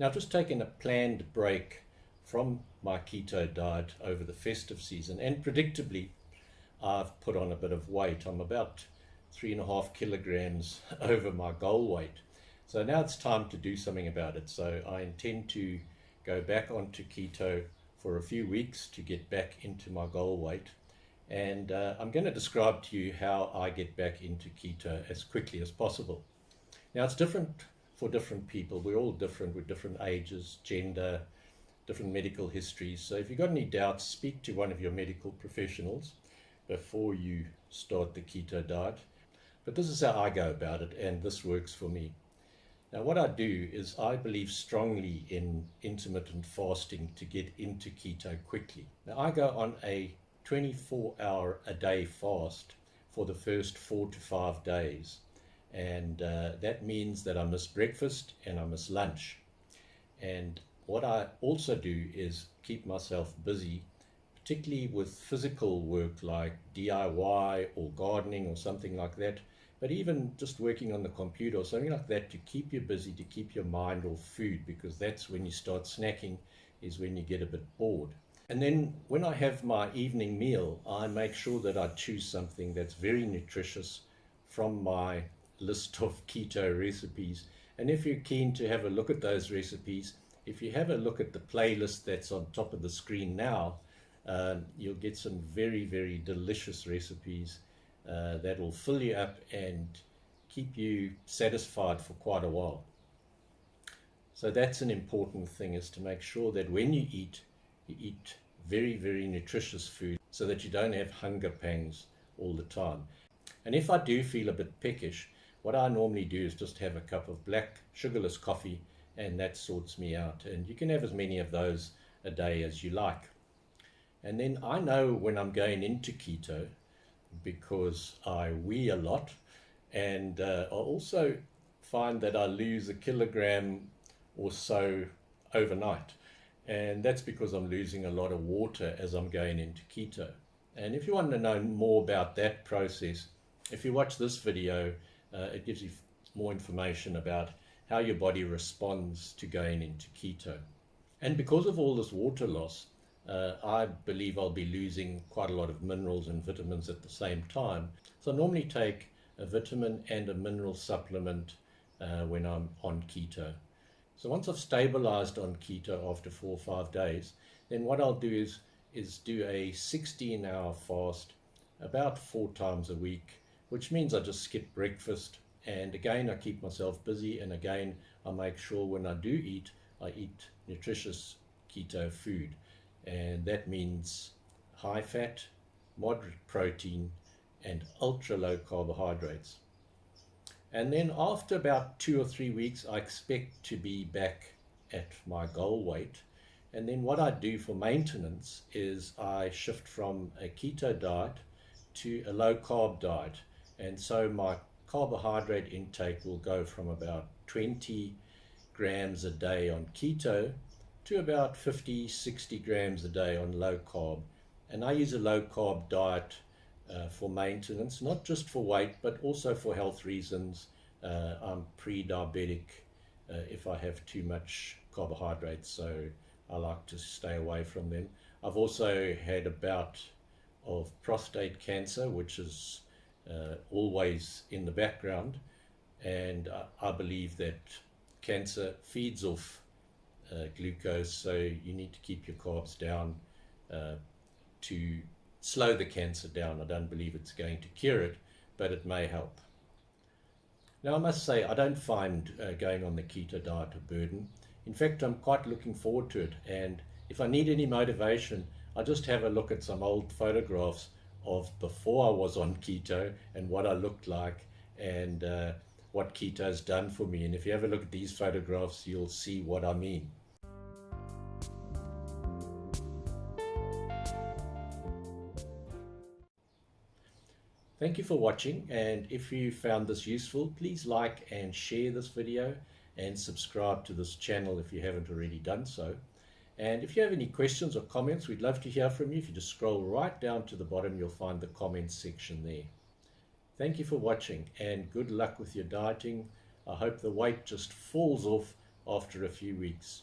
Now, I've just taken a planned break from my keto diet over the festive season, and predictably, I've put on a bit of weight. I'm about 3.5 kilograms over my goal weight. So now it's time to do something about it. So I intend to go back onto keto for a few weeks to get back into my goal weight. And I'm going to describe to you how I get back into keto as quickly as possible. Now, it's different for different people. We're all different with different ages, gender, different medical histories. So if you've got any doubts, speak to one of your medical professionals before you start the keto diet. But this is how I go about it, and this works for me. Now, what I do is I believe strongly in intermittent fasting to get into keto quickly. Now, I go on a 24-hour-a-day fast for the first 4 to 5 days. And that means that I miss breakfast and I miss lunch. And what I also do is keep myself busy, particularly with physical work like DIY or gardening or something like that, but even just working on the computer or something like that to keep you busy, to keep your mind off food, because that's when you start snacking, is when you get a bit bored. And then when I have my evening meal, I make sure that I choose something that's very nutritious from my list of keto recipes. And if you're keen to have a look at those recipes, if you have a look at the playlist that's on top of the screen now, you'll get some very, very delicious recipes that will fill you up and keep you satisfied for quite a while. So that's an important thing, is to make sure that when you eat very, very nutritious food so that you don't have hunger pangs all the time. And if I do feel a bit peckish, what I normally do is just have a cup of black sugarless coffee, and that sorts me out. And you can have as many of those a day as you like. And then I know when I'm going into keto because I wee a lot, and I also find that I lose a kilogram or so overnight. And that's because I'm losing a lot of water as I'm going into keto. And if you want to know more about that process, if you watch this video, it gives you more information about how your body responds to going into keto. And because of all this water loss, I believe I'll be losing quite a lot of minerals and vitamins at the same time. So I normally take a vitamin and a mineral supplement when I'm on keto. So once I've stabilized on keto after 4 or 5 days, then what I'll do is do a 16-hour fast about 4 times a week, which means I just skip breakfast. And again, I keep myself busy. And again, I make sure when I do eat, I eat nutritious keto food. And that means high fat, moderate protein, and ultra low carbohydrates. And then after about 2 or 3 weeks, I expect to be back at my goal weight. And then what I do for maintenance is I shift from a keto diet to a low carb diet. And so my carbohydrate intake will go from about 20 grams a day on keto to about 50, 60 grams a day on low carb. And I use a low carb diet for maintenance, not just for weight, but also for health reasons. I'm pre-diabetic if I have too much carbohydrates, so I like to stay away from them. I've also had a bout of prostate cancer, which is always in the background, and I believe that cancer feeds off glucose, so you need to keep your carbs down to slow the cancer down. I don't believe it's going to cure it, but it may help. Now, I must say, I don't find going on the keto diet a burden. In fact, I'm quite looking forward to it, and if I need any motivation, I just have a look at some old photographs of before I was on keto and what I looked like, and what keto has done for me. And if you have a look at these photographs, you'll see what I mean. Thank you for watching, and if you found this useful, please like and share this video and subscribe to this channel if you haven't already done so. And if you have any questions or comments, we'd love to hear from you. If you just scroll right down to the bottom, you'll find the comments section there. Thank you for watching, and good luck with your dieting. I hope the weight just falls off after a few weeks.